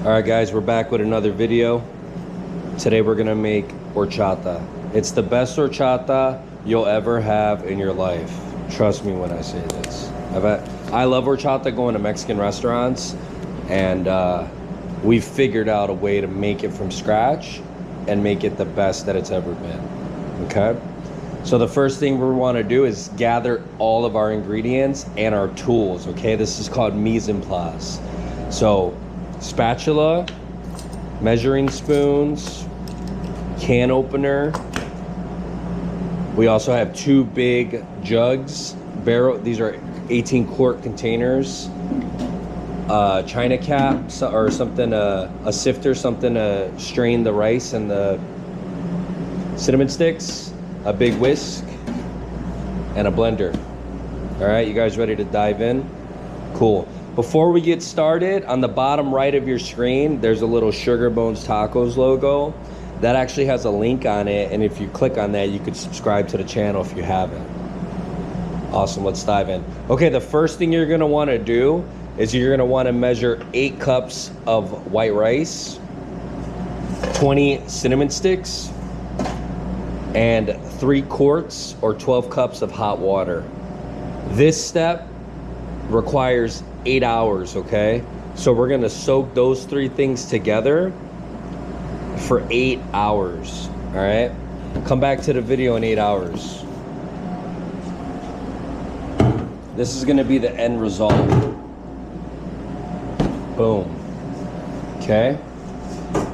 All right, guys, we're back with another video. Today we're gonna make horchata. It's the best horchata you'll ever have in your life. Trust me when I say this. I love horchata, going to Mexican restaurants, and we've figured out a way to make it from scratch and make it the best that it's ever been. Okay? So the first thing we want to do is gather all of our ingredients and our tools. Okay, this is called mise en place. So spatula, measuring spoons, can opener. We also have 2 big jugs, barrel. These are 18 quart containers. China cap or something, a sifter, something to strain the rice and the cinnamon sticks, a big whisk, and a blender. All right, you guys ready to dive in? Cool. Before we get started, on the bottom right of your screen, there's a little Sugar Bones Tacos logo. That actually has a link on it, and if you click on that, you could subscribe to the channel if you haven't. Awesome, let's dive in. Okay, the first thing you're gonna wanna do is you're gonna wanna measure 8 cups of white rice, 20 cinnamon sticks, and 3 quarts or 12 cups of hot water. This step requires 8 hours, okay? So we're gonna soak those 3 things together for 8 hours, all right? Come back to the video in 8 hours. This is gonna be the end result. Boom, okay?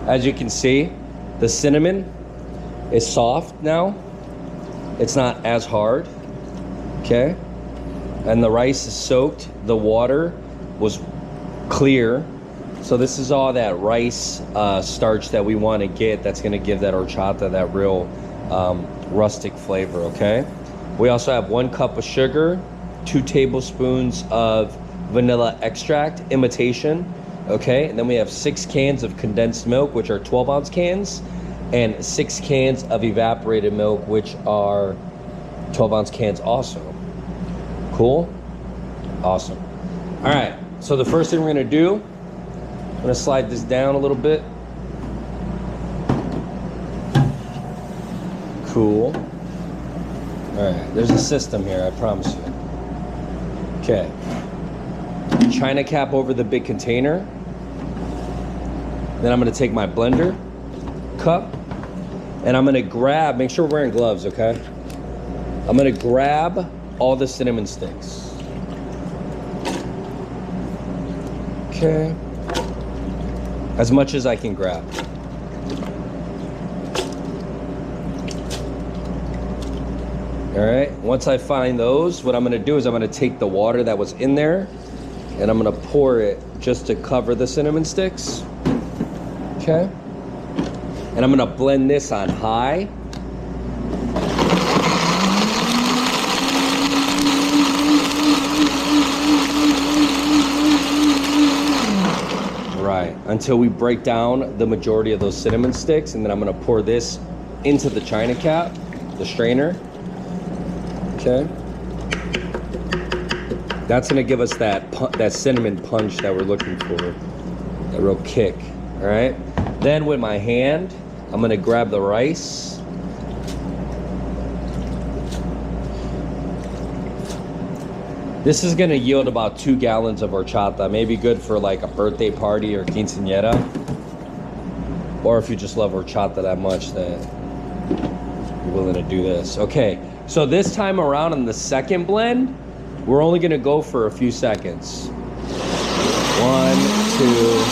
As you can see, the cinnamon is soft now. It's not as hard, okay? And the rice is soaked. The water was clear. So this is all that rice starch that we want to get, that's going to give that horchata that real rustic flavor, okay? We also have 1 cup of sugar, 2 tablespoons of vanilla extract, imitation, okay? And then we have 6 cans of condensed milk, which are 12-ounce cans, and 6 cans of evaporated milk, which are 12-ounce cans also. Cool? Awesome. All right, so the first thing we're gonna do, I'm gonna slide this down a little bit. Cool. All right, there's a system here, I promise you. Okay. China cap over the big container. Then I'm gonna take my blender cup, and I'm gonna grab, make sure we're wearing gloves, okay? I'm gonna grab all the cinnamon sticks. Okay. As much as I can grab. All right, once I find those, what I'm gonna do is I'm gonna take the water that was in there and I'm gonna pour it just to cover the cinnamon sticks. Okay. And I'm gonna blend this on high. Right, until we break down the majority of those cinnamon sticks, and then I'm gonna pour this into the China cap, the strainer. Okay. That's gonna give us that cinnamon punch that we're looking for, that real kick, all right? Then with my hand, I'm gonna grab the rice. This is gonna yield about 2 gallons of horchata, maybe good for like a birthday party or quinceañera. Or if you just love horchata that much that you're willing to do this. Okay, so this time around on the second blend, we're only gonna go for a few seconds. 1, 2,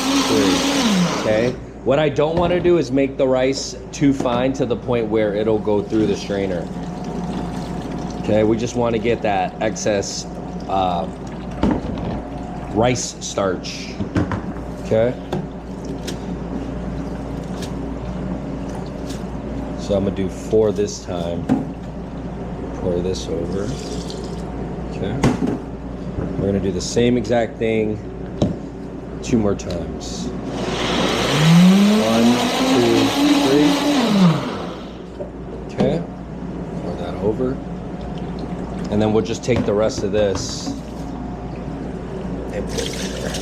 3, okay? What I don't wanna do is make the rice too fine to the point where it'll go through the strainer. Okay, we just wanna get that excess rice starch, okay? So I'm gonna do 4 this time. Pour this over, okay? We're gonna do the same exact thing 2 more times. 1, 2, 3. Okay, pour that over. And then we'll just take the rest of this and put it in there.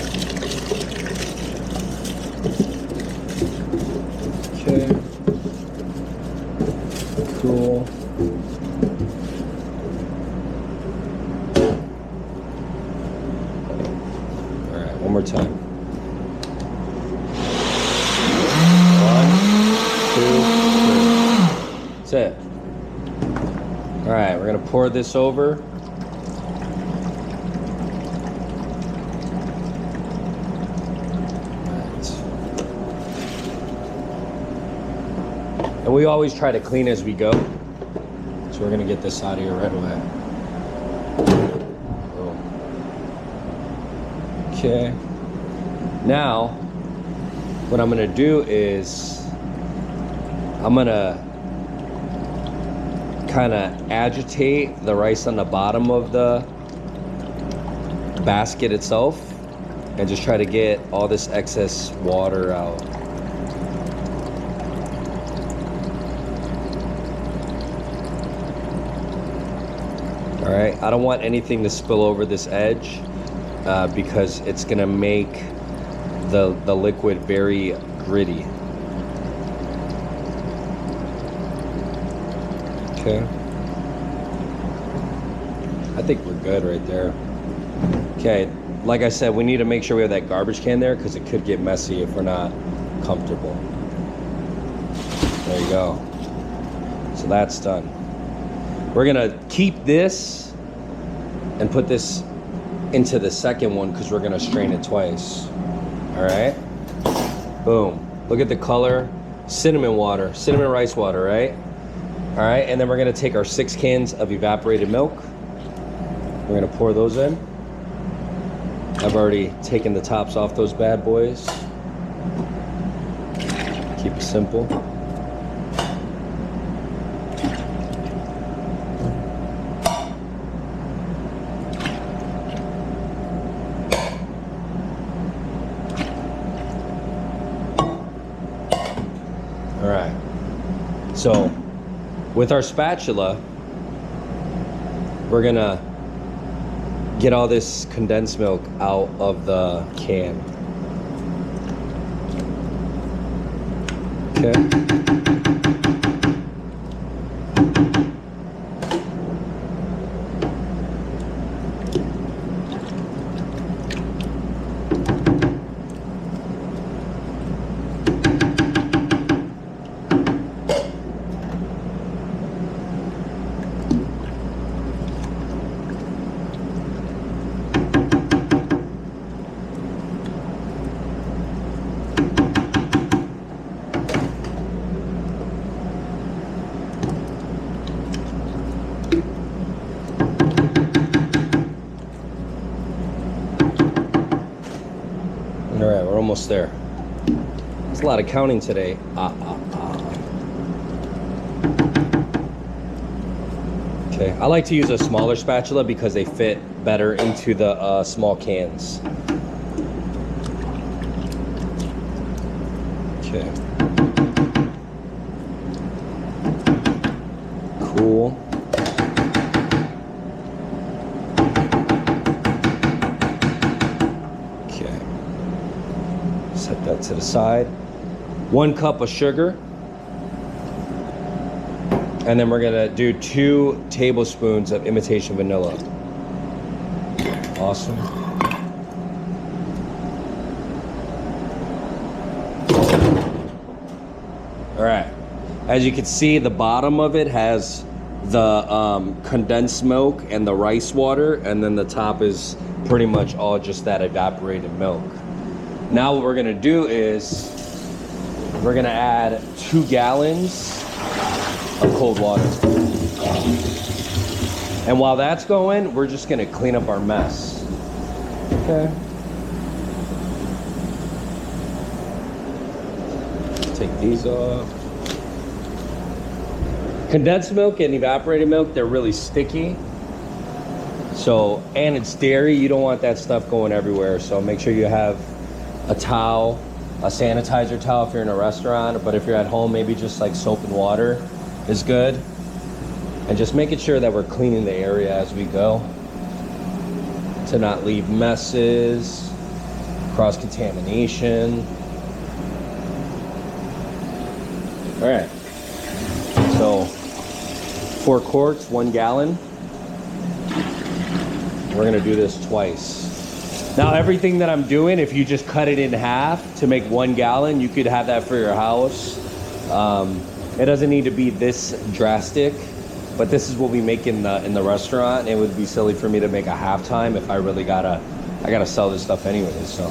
One more time. 1, 2, 3. That's it. All right, we're gonna pour this over. And we always try to clean as we go. So we're gonna get this out of here right away. Okay. Now, what I'm gonna do is I'm gonna kind of agitate the rice on the bottom of the basket itself and just try to get all this excess water out. All right, I don't want anything to spill over this edge because it's gonna make the liquid very gritty. Okay. I think we're good right there. Okay, like I said, we need to make sure we have that garbage can there because it could get messy if we're not comfortable. There you go. So that's done. We're gonna keep this and put this into the second one because we're gonna strain it twice. All right, boom. Look at the color, cinnamon water, cinnamon rice water, right? All right, and then we're gonna take our 6 cans of evaporated milk. We're gonna pour those in. I've already taken the tops off those bad boys. Keep it simple. All right, so with our spatula, we're gonna get all this condensed milk out of the can. Okay. All right, we're almost there. It's a lot of counting today. Okay, I like to use a smaller spatula because they fit better into the small cans. Okay. Cool. Set that to the side. 1 cup of sugar. And then we're gonna do 2 tablespoons of imitation vanilla. Awesome. All right. As you can see, the bottom of it has the condensed milk and the rice water, and then the top is pretty much all just that evaporated milk. Now what we're gonna do is we're gonna add 2 gallons of cold water. And while that's going, we're just gonna clean up our mess. Okay. Take these off. Condensed milk and evaporated milk, they're really sticky. So, and it's dairy, you don't want that stuff going everywhere. So make sure you have a towel, a sanitizer towel if you're in a restaurant, but if you're at home, maybe just like soap and water is good. And just making sure that we're cleaning the area as we go to not leave messes, cross-contamination. All right, so 4 quarts, 1 gallon. We're gonna do this twice. Now everything that I'm doing, if you just cut it in half to make 1 gallon, you could have that for your house. It doesn't need to be this drastic, but this is what we make in the restaurant. It would be silly for me to make a halftime if I really I gotta sell this stuff anyways, so.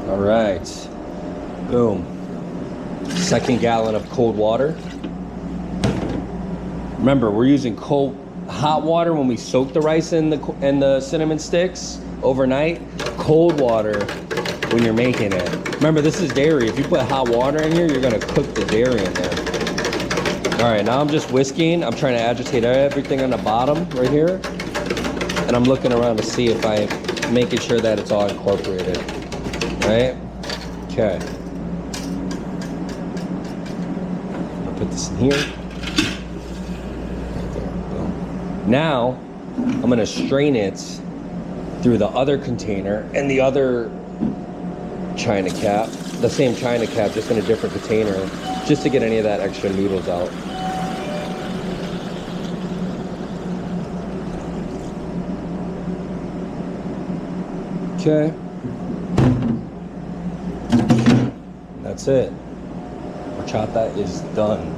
All right, boom. 2nd gallon of cold water. Remember, we're using hot water when we soak the rice in the cinnamon sticks overnight. Cold water when you're making it. Remember, this is dairy. If you put hot water in here, you're gonna cook the dairy in there. All right, now I'm just whisking. I'm trying to agitate everything on the bottom right here. And I'm looking around to see if I'm making sure that it's all incorporated. Right? Okay. I'll put this in here. Right there. Boom. Now, I'm gonna strain it through the other container and the other china cap. The same china cap, just in a different container, just to get any of that extra noodles out. Okay. That's it. Horchata is done.